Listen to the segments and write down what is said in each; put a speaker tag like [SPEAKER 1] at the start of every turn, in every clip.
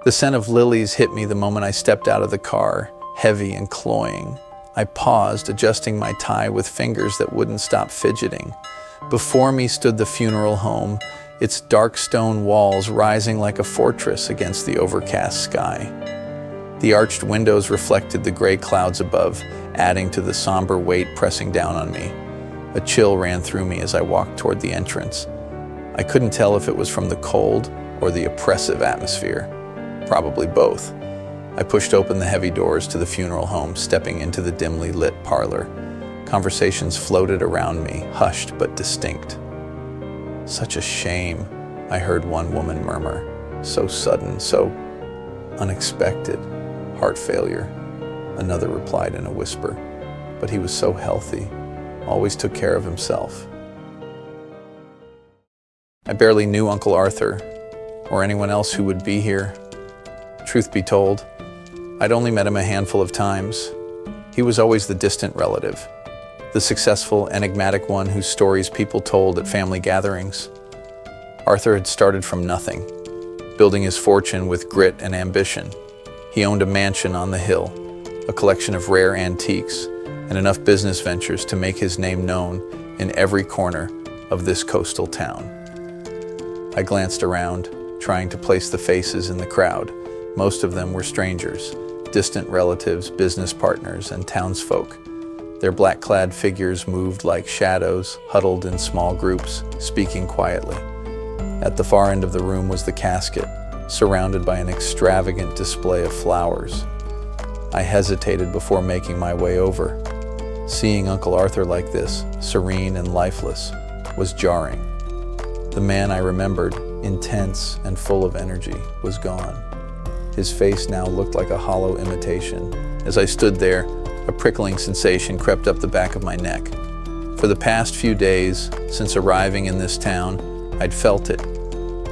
[SPEAKER 1] The scent of lilies hit me the moment I stepped out of the car, heavy and cloying. I paused, adjusting my tie with fingers that wouldn't stop fidgeting. Before me stood the funeral home, its dark stone walls rising like a fortress against the overcast sky. The arched windows reflected the gray clouds above, adding to the somber weight pressing down on me. A chill ran through me as I walked toward the entrance. I couldn't tell if it was from the cold or the oppressive atmosphere. Probably both. I pushed open the heavy doors to the funeral home, stepping into the dimly lit parlor. Conversations floated around me, hushed but distinct. "Such a shame," I heard one woman murmur. "So sudden, so unexpected. Heart failure," another replied in a whisper. "But he was so healthy, always took care of himself." I barely knew Uncle Arthur, or anyone else who would be here. Truth be told, I'd only met him a handful of times. He was always the distant relative, the successful, enigmatic one whose stories people told at family gatherings. Arthur had started from nothing, building his fortune with grit and ambition. He owned a mansion on the hill, a collection of rare antiques, and enough business ventures to make his name known in every corner of this coastal town. I glanced around, trying to place the faces in the crowd. Most of them were strangers, distant relatives, business partners, and townsfolk. Their black-clad figures moved like shadows, huddled in small groups, speaking quietly. At the far end of the room was the casket, surrounded by an extravagant display of flowers. I hesitated before making my way over. Seeing Uncle Arthur like this, serene and lifeless, was jarring. The man I remembered, intense and full of energy, was gone. His face now looked like a hollow imitation. As I stood there, a prickling sensation crept up the back of my neck. For the past few days, since arriving in this town, I'd felt it,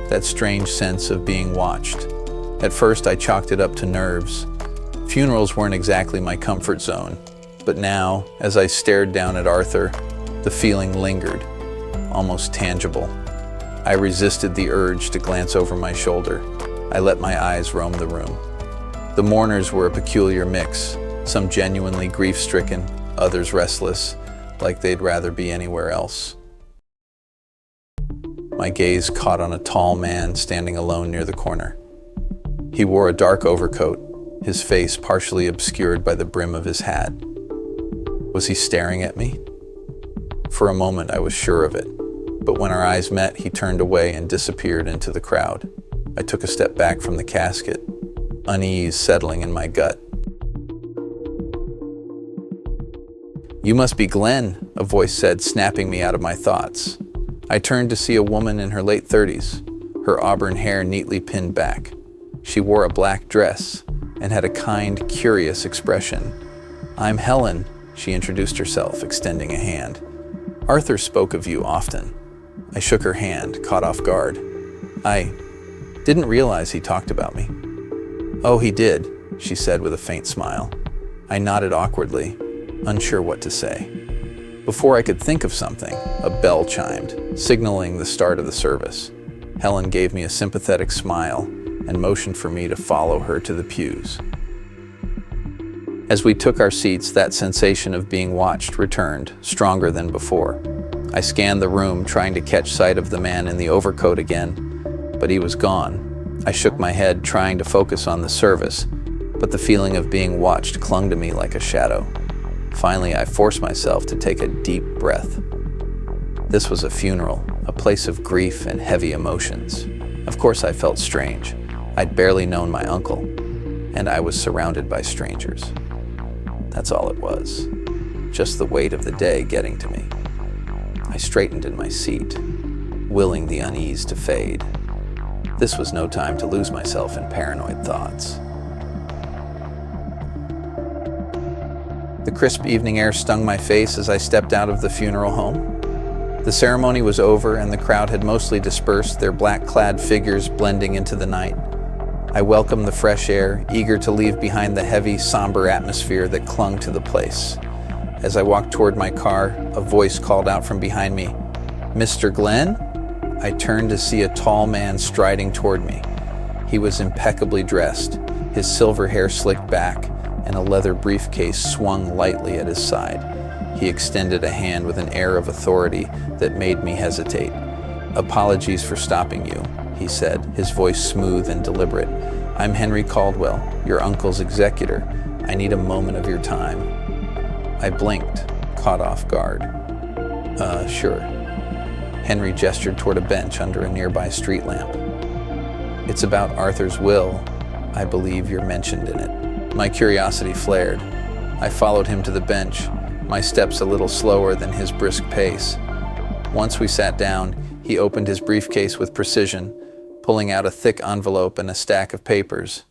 [SPEAKER 1] that strange sense of being watched. At first, I chalked it up to nerves. Funerals weren't exactly my comfort zone, but now, as I stared down at Arthur, the feeling lingered, almost tangible. I resisted the urge to glance over my shoulder. I let my eyes roam the room. The mourners were a peculiar mix, some genuinely grief-stricken, others restless, like they'd rather be anywhere else. My gaze caught on a tall man standing alone near the corner. He wore a dark overcoat, his face partially obscured by the brim of his hat. Was he staring at me? For a moment, I was sure of it, but when our eyes met, he turned away and disappeared into the crowd. I took a step back from the casket, unease settling in my gut. "You must be Glen," a voice said, snapping me out of my thoughts. I turned to see a woman in her late 30s, her auburn hair neatly pinned back. She wore a black dress and had a kind, curious expression. "I'm Helen," she introduced herself, extending a hand. "Arthur spoke of you often." I shook her hand, caught off guard. "I didn't realize he talked about me." "Oh, he did," she said with a faint smile. I nodded awkwardly, unsure what to say. Before I could think of something, a bell chimed, signaling the start of the service. Helen gave me a sympathetic smile and motioned for me to follow her to the pews. As we took our seats, that sensation of being watched returned, stronger than before. I scanned the room, trying to catch sight of the man in the overcoat again, but he was gone. I shook my head, trying to focus on the service, but the feeling of being watched clung to me like a shadow. Finally, I forced myself to take a deep breath. This was a funeral, a place of grief and heavy emotions. Of course, I felt strange. I'd barely known my uncle, and I was surrounded by strangers. That's all it was. Just the weight of the day getting to me. I straightened in my seat, willing the unease to fade. This was no time to lose myself in paranoid thoughts. The crisp evening air stung my face as I stepped out of the funeral home. The ceremony was over and the crowd had mostly dispersed, their black-clad figures blending into the night. I welcomed the fresh air, eager to leave behind the heavy, somber atmosphere that clung to the place. As I walked toward my car, a voice called out from behind me, "Mr. Glen?" I turned to see a tall man striding toward me. He was impeccably dressed, his silver hair slicked back, and a leather briefcase swung lightly at his side. He extended a hand with an air of authority that made me hesitate. "Apologies for stopping you," he said, his voice smooth and deliberate. "I'm Henry Caldwell, your uncle's executor. I need a moment of your time." I blinked, caught off guard. Sure." Henry gestured toward a bench under a nearby street lamp. "It's about Arthur's will. I believe you're mentioned in it." My curiosity flared. I followed him to the bench, my steps a little slower than his brisk pace. Once we sat down, he opened his briefcase with precision, pulling out a thick envelope and a stack of papers.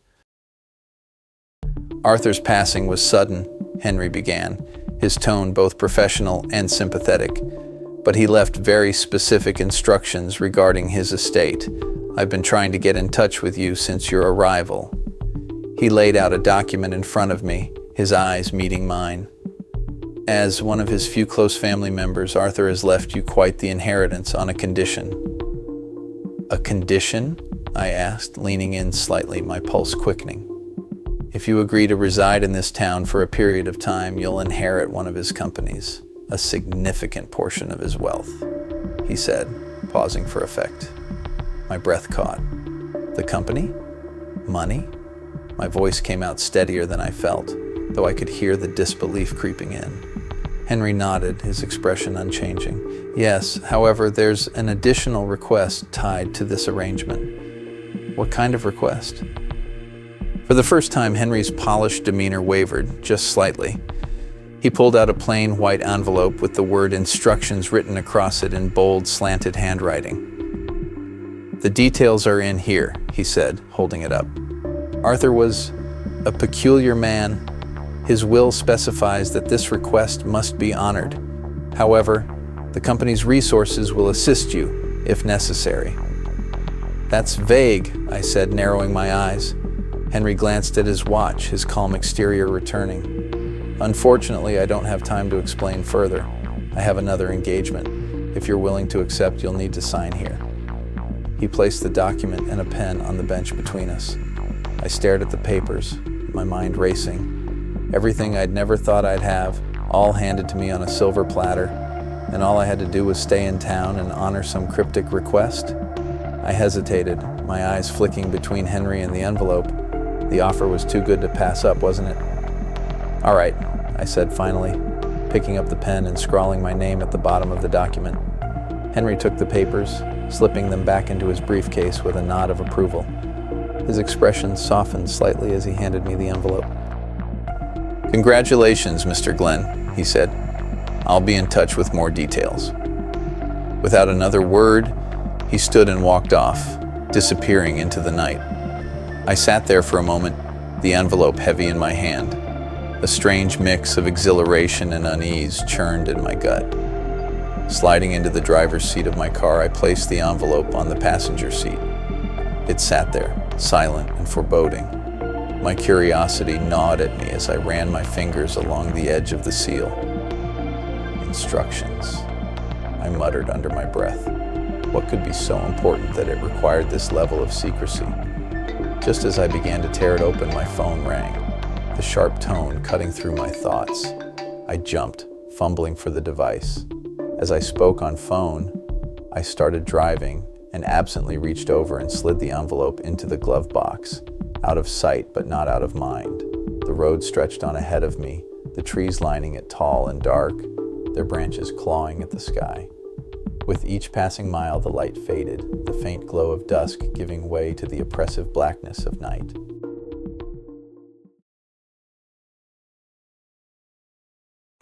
[SPEAKER 1] "Arthur's passing was sudden," Henry began, his tone both professional and sympathetic. "But he left very specific instructions regarding his estate. I've been trying to get in touch with you since your arrival." He laid out a document in front of me, his eyes meeting mine. "As one of his few close family members, Arthur has left you quite the inheritance on a condition." "A condition?" I asked, leaning in slightly, my pulse quickening. "If you agree to reside in this town for a period of time, you'll inherit one of his companies, a significant portion of his wealth," he said, pausing for effect. My breath caught. "The company? Money?" My voice came out steadier than I felt, though I could hear the disbelief creeping in. Henry nodded, his expression unchanging. "Yes, however, there's an additional request tied to this arrangement." "What kind of request?" For the first time, Henry's polished demeanor wavered, just slightly. He pulled out a plain white envelope with the word instructions written across it in bold, slanted handwriting. "The details are in here," he said, holding it up. "Arthur was a peculiar man. His will specifies that this request must be honored. However, the company's resources will assist you, if necessary." "That's vague," I said, narrowing my eyes. Henry glanced at his watch, his calm exterior returning. "Unfortunately, I don't have time to explain further. I have another engagement. If you're willing to accept, you'll need to sign here." He placed the document and a pen on the bench between us. I stared at the papers, my mind racing. Everything I'd never thought I'd have, all handed to me on a silver platter, and all I had to do was stay in town and honor some cryptic request. I hesitated, my eyes flicking between Henry and the envelope. The offer was too good to pass up, wasn't it? "All right," I said finally, picking up the pen and scrawling my name at the bottom of the document. Henry took the papers, slipping them back into his briefcase with a nod of approval. His expression softened slightly as he handed me the envelope. "Congratulations, Mr. Glen," he said. "I'll be in touch with more details." Without another word, he stood and walked off, disappearing into the night. I sat there for a moment, the envelope heavy in my hand. A strange mix of exhilaration and unease churned in my gut. Sliding into the driver's seat of my car, I placed the envelope on the passenger seat. It sat there, silent and foreboding. My curiosity gnawed at me as I ran my fingers along the edge of the seal. "Instructions," I muttered under my breath. What could be so important that it required this level of secrecy? Just as I began to tear it open, my phone rang, the sharp tone cutting through my thoughts. I jumped, fumbling for the device. As I spoke on phone, I started driving and absently reached over and slid the envelope into the glove box, out of sight but not out of mind. The road stretched on ahead of me, the trees lining it tall and dark, their branches clawing at the sky. With each passing mile, the light faded, the faint glow of dusk giving way to the oppressive blackness of night.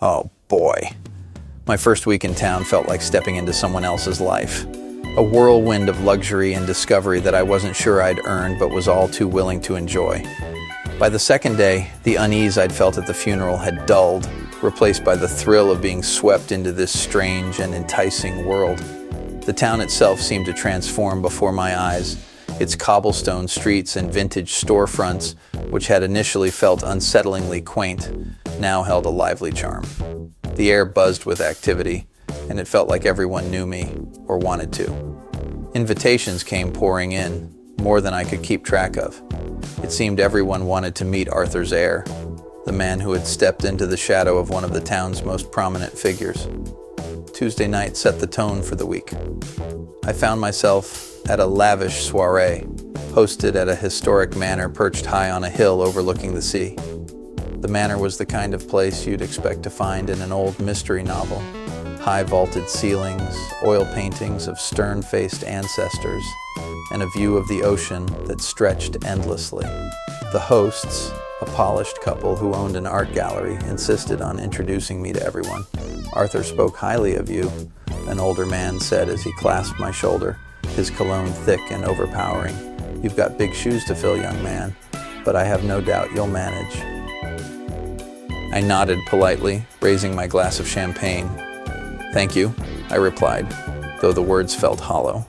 [SPEAKER 1] Oh boy. My first week in town felt like stepping into someone else's life. A whirlwind of luxury and discovery that I wasn't sure I'd earned but was all too willing to enjoy. By the second day, the unease I'd felt at the funeral had dulled, replaced by the thrill of being swept into this strange and enticing world. The town itself seemed to transform before my eyes. Its cobblestone streets and vintage storefronts, which had initially felt unsettlingly quaint, now held a lively charm. The air buzzed with activity, and it felt like everyone knew me, or wanted to. Invitations came pouring in, more than I could keep track of. It seemed everyone wanted to meet Arthur's heir, the man who had stepped into the shadow of one of the town's most prominent figures. Tuesday night set the tone for the week. I found myself at a lavish soiree, hosted at a historic manor perched high on a hill overlooking the sea. The manor was the kind of place you'd expect to find in an old mystery novel. High vaulted ceilings, oil paintings of stern-faced ancestors, and a view of the ocean that stretched endlessly. The hosts, a polished couple who owned an art gallery, insisted on introducing me to everyone. "Arthur spoke highly of you," an older man said as he clasped my shoulder, his cologne thick and overpowering. "You've got big shoes to fill, young man, but I have no doubt you'll manage." I nodded politely, raising my glass of champagne. "Thank you," I replied, though the words felt hollow.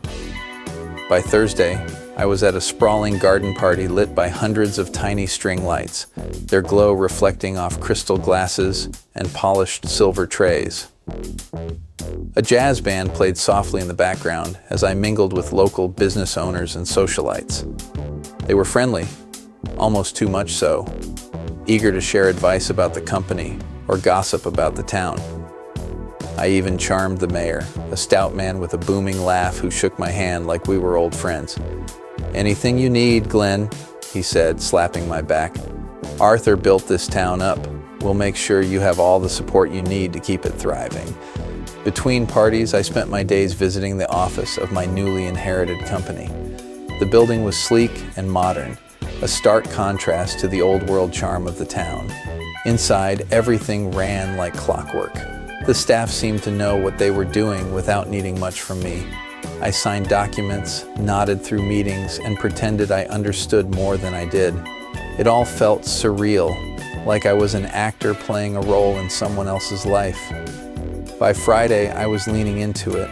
[SPEAKER 1] By Thursday, I was at a sprawling garden party lit by hundreds of tiny string lights, their glow reflecting off crystal glasses and polished silver trays. A jazz band played softly in the background as I mingled with local business owners and socialites. They were friendly, almost too much so, eager to share advice about the company or gossip about the town. I even charmed the mayor, a stout man with a booming laugh who shook my hand like we were old friends. "Anything you need, Glen," he said, slapping my back. "Arthur built this town up. We'll make sure you have all the support you need to keep it thriving." Between parties, I spent my days visiting the office of my newly inherited company. The building was sleek and modern, a stark contrast to the old-world charm of the town. Inside, everything ran like clockwork. The staff seemed to know what they were doing without needing much from me. I signed documents, nodded through meetings, and pretended I understood more than I did. It all felt surreal, like I was an actor playing a role in someone else's life. By Friday, I was leaning into it.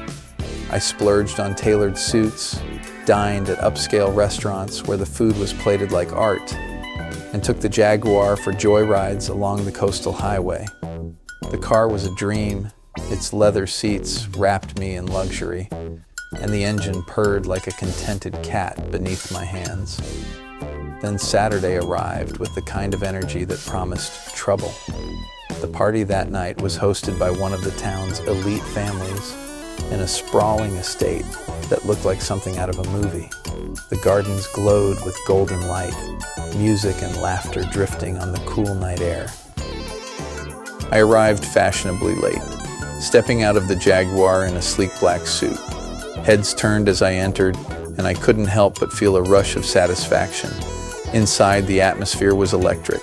[SPEAKER 1] I splurged on tailored suits, dined at upscale restaurants where the food was plated like art, and took the Jaguar for joyrides along the coastal highway. The car was a dream. Its leather seats wrapped me in luxury, and the engine purred like a contented cat beneath my hands. Then Saturday arrived with the kind of energy that promised trouble. The party that night was hosted by one of the town's elite families in a sprawling estate that looked like something out of a movie. The gardens glowed with golden light, music and laughter drifting on the cool night air. I arrived fashionably late, stepping out of the Jaguar in a sleek black suit. Heads turned as I entered, and I couldn't help but feel a rush of satisfaction. Inside, the atmosphere was electric.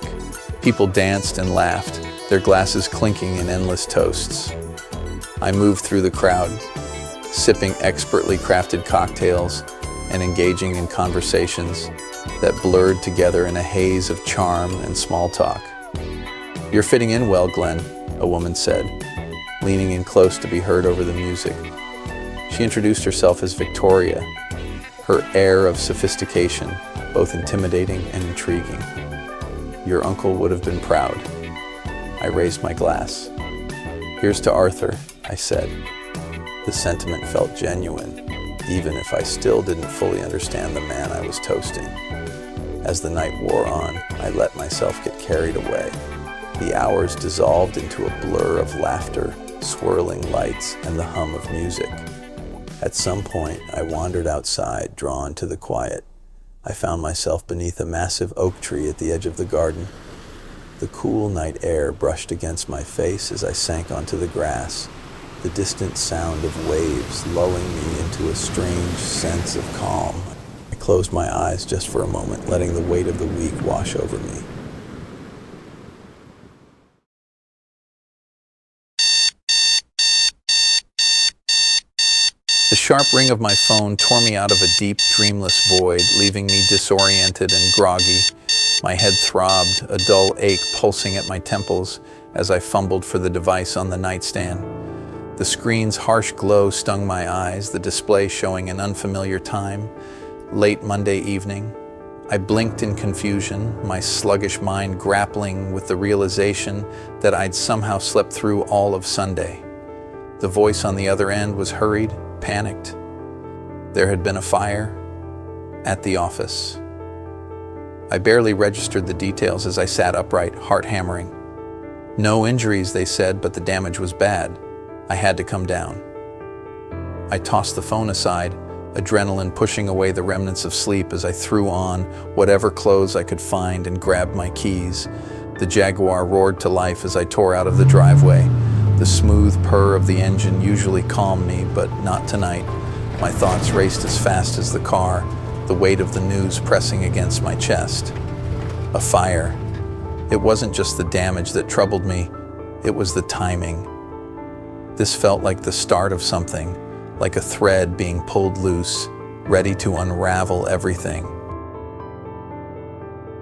[SPEAKER 1] People danced and laughed, their glasses clinking in endless toasts. I moved through the crowd, sipping expertly crafted cocktails and engaging in conversations that blurred together in a haze of charm and small talk. "You're fitting in well, Glen," a woman said, leaning in close to be heard over the music. She introduced herself as Victoria, her air of sophistication both intimidating and intriguing. "Your uncle would have been proud." I raised my glass. "Here's to Arthur," I said. The sentiment felt genuine, even if I still didn't fully understand the man I was toasting. As the night wore on, I let myself get carried away. The hours dissolved into a blur of laughter, swirling lights, and the hum of music. At some point, I wandered outside, drawn to the quiet. I found myself beneath a massive oak tree at the edge of the garden. The cool night air brushed against my face as I sank onto the grass, the distant sound of waves lulling me into a strange sense of calm. I closed my eyes just for a moment, letting the weight of the week wash over me. The sharp ring of my phone tore me out of a deep, dreamless void, leaving me disoriented and groggy. My head throbbed, a dull ache pulsing at my temples as I fumbled for the device on the nightstand. The screen's harsh glow stung my eyes, the display showing an unfamiliar time, late Monday evening. I blinked in confusion, my sluggish mind grappling with the realization that I'd somehow slept through all of Sunday. The voice on the other end was hurried, panicked. There had been a fire. At the office. I barely registered the details as I sat upright, heart hammering. No injuries, they said, but the damage was bad. I had to come down. I tossed the phone aside, adrenaline pushing away the remnants of sleep as I threw on whatever clothes I could find and grabbed my keys. The Jaguar roared to life as I tore out of the driveway. The smooth purr of the engine usually calmed me, but not tonight. My thoughts raced as fast as the car, the weight of the news pressing against my chest. A fire. It wasn't just the damage that troubled me, it was the timing. This felt like the start of something, like a thread being pulled loose, ready to unravel everything.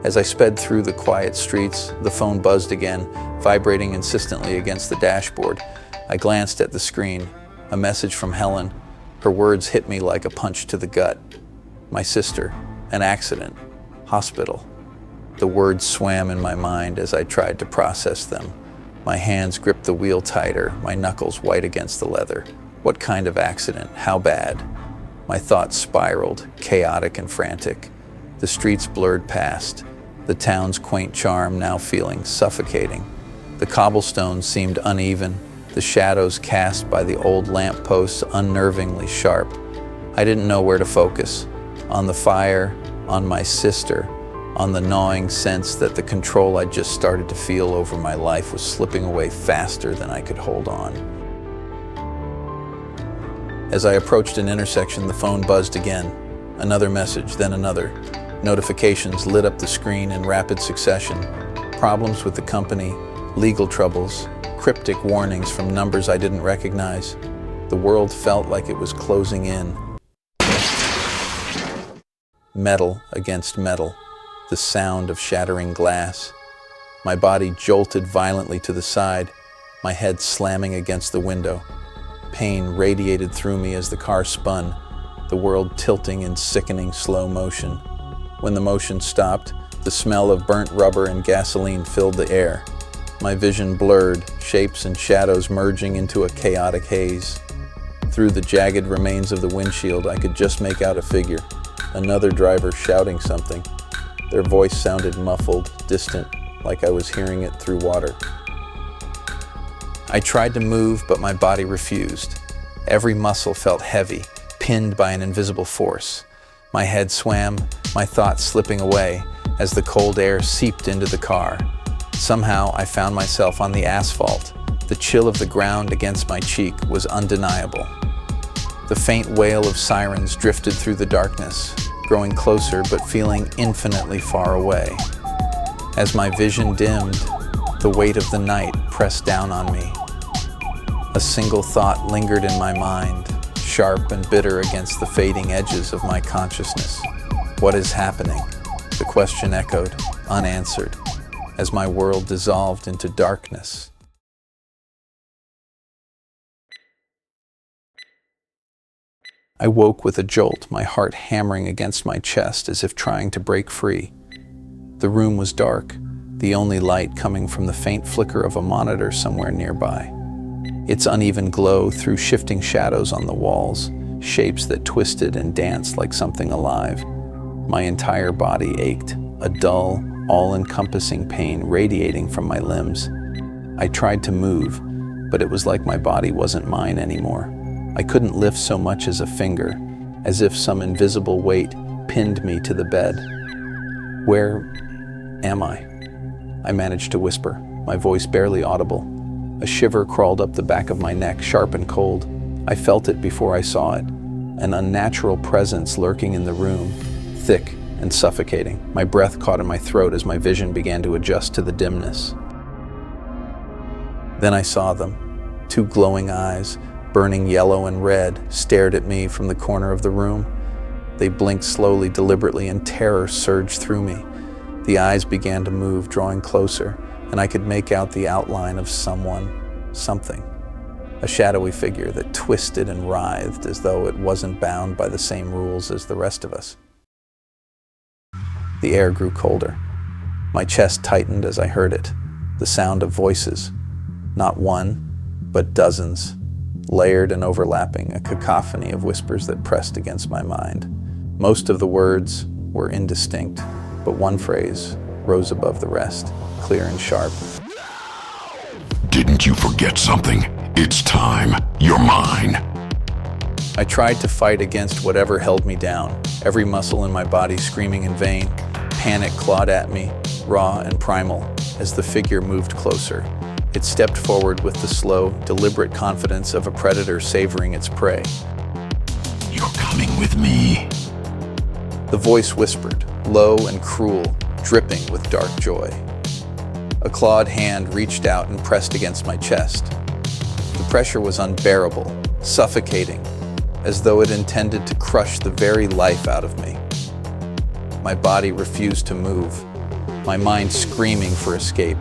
[SPEAKER 1] As I sped through the quiet streets, the phone buzzed again, vibrating insistently against the dashboard. I glanced at the screen. A message from Helen. Her words hit me like a punch to the gut. My sister, an accident, hospital. The words swam in my mind as I tried to process them. My hands gripped the wheel tighter, my knuckles white against the leather. What kind of accident? How bad? My thoughts spiraled, chaotic and frantic. The streets blurred past, the town's quaint charm now feeling suffocating. The cobblestones seemed uneven, the shadows cast by the old lampposts unnervingly sharp. I didn't know where to focus. On the fire, on my sister, on the gnawing sense that the control I just started to feel over my life was slipping away faster than I could hold on. As I approached an intersection, the phone buzzed again. Another message, then another. Notifications lit up the screen in rapid succession. Problems with the company, legal troubles, cryptic warnings from numbers I didn't recognize. The world felt like it was closing in. Metal against metal, the sound of shattering glass. My body jolted violently to the side, my head slamming against the window. Pain radiated through me as the car spun, the world tilting in sickening slow motion. When the motion stopped, the smell of burnt rubber and gasoline filled the air. My vision blurred, shapes and shadows merging into a chaotic haze. Through the jagged remains of the windshield, I could just make out a figure. Another driver shouting something. Their voice sounded muffled, distant, like I was hearing it through water. I tried to move, but my body refused. Every muscle felt heavy, pinned by an invisible force. My head swam, my thoughts slipping away as the cold air seeped into the car. Somehow, I found myself on the asphalt. The chill of the ground against my cheek was undeniable. The faint wail of sirens drifted through the darkness, growing closer but feeling infinitely far away. As my vision dimmed, the weight of the night pressed down on me. A single thought lingered in my mind, sharp and bitter against the fading edges of my consciousness. What is happening? The question echoed, unanswered, as my world dissolved into darkness. I woke with a jolt, my heart hammering against my chest as if trying to break free. The room was dark, the only light coming from the faint flicker of a monitor somewhere nearby. Its uneven glow threw shifting shadows on the walls, shapes that twisted and danced like something alive. My entire body ached, a dull, all-encompassing pain radiating from my limbs. I tried to move, but it was like my body wasn't mine anymore. I couldn't lift so much as a finger, as if some invisible weight pinned me to the bed. Where am I? I managed to whisper, my voice barely audible. A shiver crawled up the back of my neck, sharp and cold. I felt it before I saw it, an unnatural presence lurking in the room, thick and suffocating. My breath caught in my throat as my vision began to adjust to the dimness. Then I saw them. Two glowing eyes, burning yellow and red, stared at me from the corner of the room. They blinked slowly, deliberately, and terror surged through me. The eyes began to move, drawing closer, and I could make out the outline of someone, something. A shadowy figure that twisted and writhed as though it wasn't bound by the same rules as the rest of us. The air grew colder. My chest tightened as I heard it, the sound of voices. Not one, but dozens. Layered and overlapping, a cacophony of whispers that pressed against my mind. Most of the words were indistinct, but one phrase rose above the rest, clear and sharp.
[SPEAKER 2] Didn't you forget something? It's time. You're mine.
[SPEAKER 1] I tried to fight against whatever held me down, every muscle in my body screaming in vain. Panic clawed at me, raw and primal, as the figure moved closer. It stepped forward with the slow, deliberate confidence of a predator savoring its prey.
[SPEAKER 2] You're coming with me.
[SPEAKER 1] The voice whispered, low and cruel, dripping with dark joy. A clawed hand reached out and pressed against my chest. The pressure was unbearable, suffocating, as though it intended to crush the very life out of me. My body refused to move, my mind screaming for escape,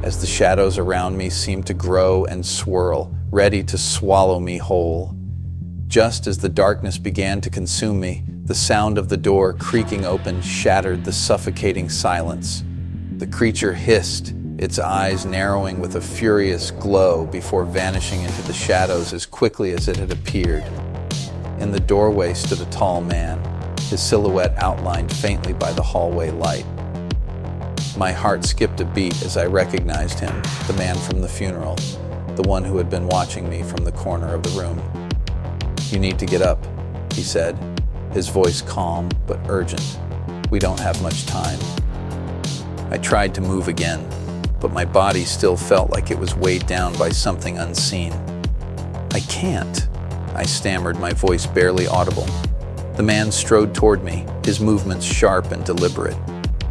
[SPEAKER 1] as the shadows around me seemed to grow and swirl, ready to swallow me whole. Just as the darkness began to consume me, the sound of the door creaking open shattered the suffocating silence. The creature hissed, its eyes narrowing with a furious glow before vanishing into the shadows as quickly as it had appeared. In the doorway stood a tall man, his silhouette outlined faintly by the hallway light. My heart skipped a beat as I recognized him, the man from the funeral, the one who had been watching me from the corner of the room. "You need to get up," he said, his voice calm but urgent. "We don't have much time." I tried to move again, but my body still felt like it was weighed down by something unseen. "I can't," I stammered, my voice barely audible. The man strode toward me, his movements sharp and deliberate.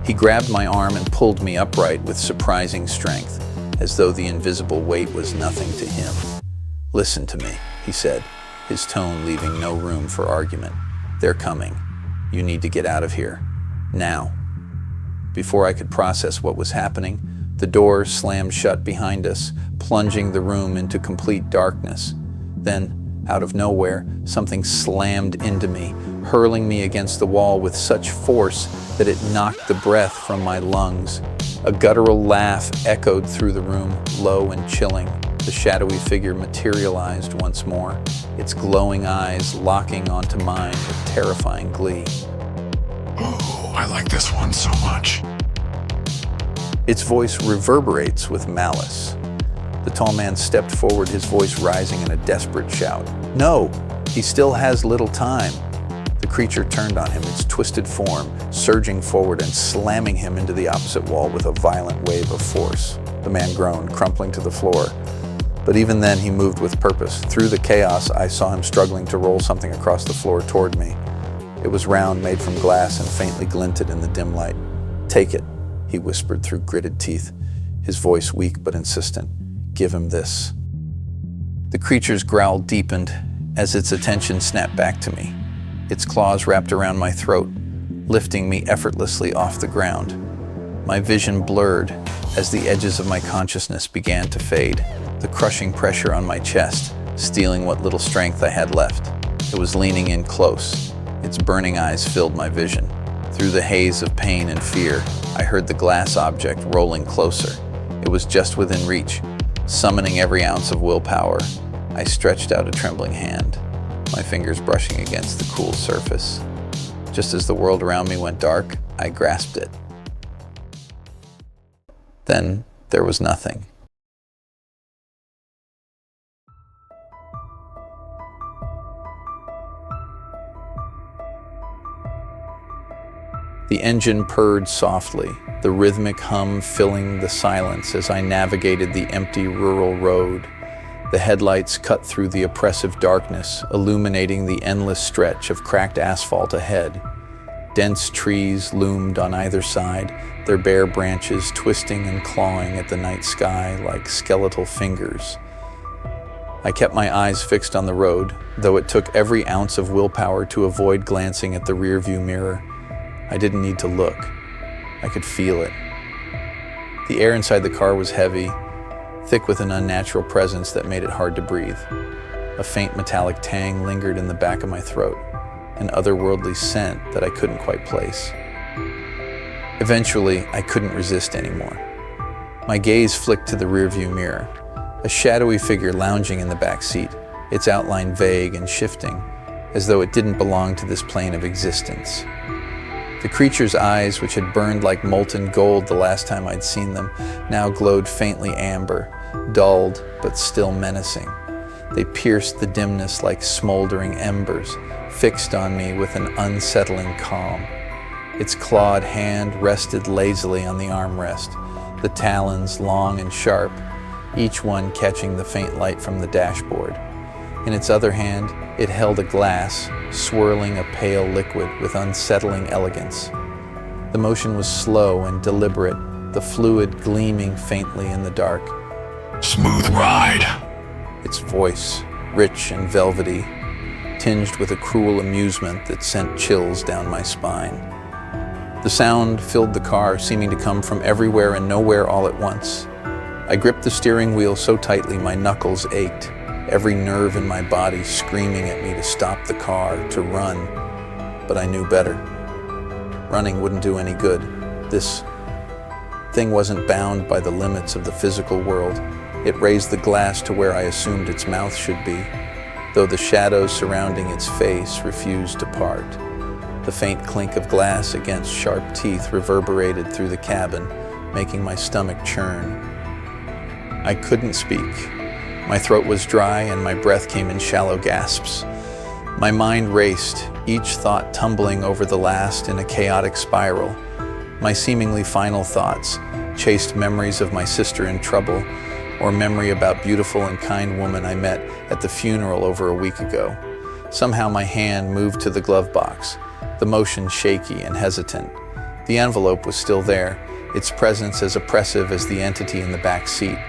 [SPEAKER 1] He grabbed my arm and pulled me upright with surprising strength, as though the invisible weight was nothing to him. "Listen to me," he said, his tone leaving no room for argument. "They're coming. You need to get out of here. Now." Before I could process what was happening, the door slammed shut behind us, plunging the room into complete darkness. Then, out of nowhere, something slammed into me, hurling me against the wall with such force that it knocked the breath from my lungs. A guttural laugh echoed through the room, low and chilling. The shadowy figure materialized once more, its glowing eyes locking onto mine with terrifying glee.
[SPEAKER 2] Oh, I like this one so much.
[SPEAKER 1] Its voice reverberates with malice. The tall man stepped forward, his voice rising in a desperate shout. "No, he still has little time." The creature turned on him, its twisted form surging forward and slamming him into the opposite wall with a violent wave of force. The man groaned, crumpling to the floor. But even then he moved with purpose. Through the chaos, I saw him struggling to roll something across the floor toward me. It was round, made from glass, and faintly glinted in the dim light. "Take it," he whispered through gritted teeth, his voice weak but insistent. "Give him this." The creature's growl deepened as its attention snapped back to me. Its claws wrapped around my throat, lifting me effortlessly off the ground. My vision blurred as the edges of my consciousness began to fade, the crushing pressure on my chest, stealing what little strength I had left. It was leaning in close. Its burning eyes filled my vision. Through the haze of pain and fear, I heard the glass object rolling closer. It was just within reach. Summoning every ounce of willpower, I stretched out a trembling hand, my fingers brushing against the cool surface. Just as the world around me went dark, I grasped it. Then there was nothing. The engine purred softly, the rhythmic hum filling the silence as I navigated the empty rural road. The headlights cut through the oppressive darkness, illuminating the endless stretch of cracked asphalt ahead. Dense trees loomed on either side, their bare branches twisting and clawing at the night sky like skeletal fingers. I kept my eyes fixed on the road, though it took every ounce of willpower to avoid glancing at the rearview mirror. I didn't need to look. I could feel it. The air inside the car was heavy, thick with an unnatural presence that made it hard to breathe. A faint metallic tang lingered in the back of my throat, an otherworldly scent that I couldn't quite place. Eventually, I couldn't resist anymore. My gaze flicked to the rearview mirror, a shadowy figure lounging in the back seat, its outline vague and shifting. as though it didn't belong to this plane of existence. The creature's eyes, which had burned like molten gold the last time I'd seen them, now glowed faintly amber, dulled but still menacing. They pierced the dimness like smoldering embers, fixed on me with an unsettling calm. Its clawed hand rested lazily on the armrest, the talons long and sharp, each one catching the faint light from the dashboard. In its other hand, it held a glass, swirling a pale liquid with unsettling elegance. The motion was slow and deliberate, the fluid gleaming faintly in the dark.
[SPEAKER 2] Smooth ride.
[SPEAKER 1] Its voice, rich and velvety, tinged with a cruel amusement that sent chills down my spine. The sound filled the car, seeming to come from everywhere and nowhere all at once. I gripped the steering wheel so tightly my knuckles ached, every nerve in my body screaming at me to stop the car, to run. But I knew better. Running wouldn't do any good. This thing wasn't bound by the limits of the physical world. It raised the glass to where I assumed its mouth should be, though the shadows surrounding its face refused to part. The faint clink of glass against sharp teeth reverberated through the cabin, making my stomach churn. I couldn't speak. My throat was dry and my breath came in shallow gasps. My mind raced, each thought tumbling over the last in a chaotic spiral. My seemingly final thoughts chased memories of my sister in trouble, or memory about beautiful and kind woman I met at the funeral over a week ago. Somehow my hand moved to the glove box, the motion shaky and hesitant. The envelope was still there, its presence as oppressive as the entity in the back seat.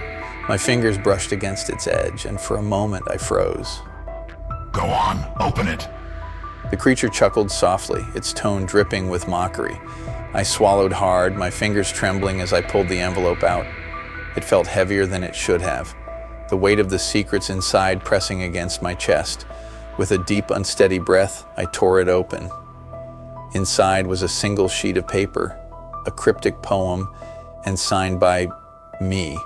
[SPEAKER 1] My fingers brushed against its edge, and for a moment I froze.
[SPEAKER 2] Go on, open it.
[SPEAKER 1] The creature chuckled softly, its tone dripping with mockery. I swallowed hard, my fingers trembling as I pulled the envelope out. It felt heavier than it should have, the weight of the secrets inside pressing against my chest. With a deep, unsteady breath, I tore it open. Inside was a single sheet of paper, a cryptic poem, and signed by me.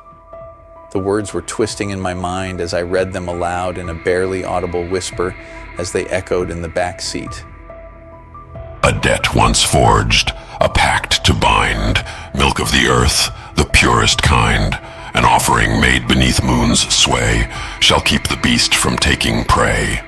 [SPEAKER 1] The words were twisting in my mind as I read them aloud in a barely audible whisper as they echoed in the back seat.
[SPEAKER 2] A debt once forged, a pact to bind, milk of the earth, the purest kind, an offering made beneath moon's sway, shall keep the beast from taking prey.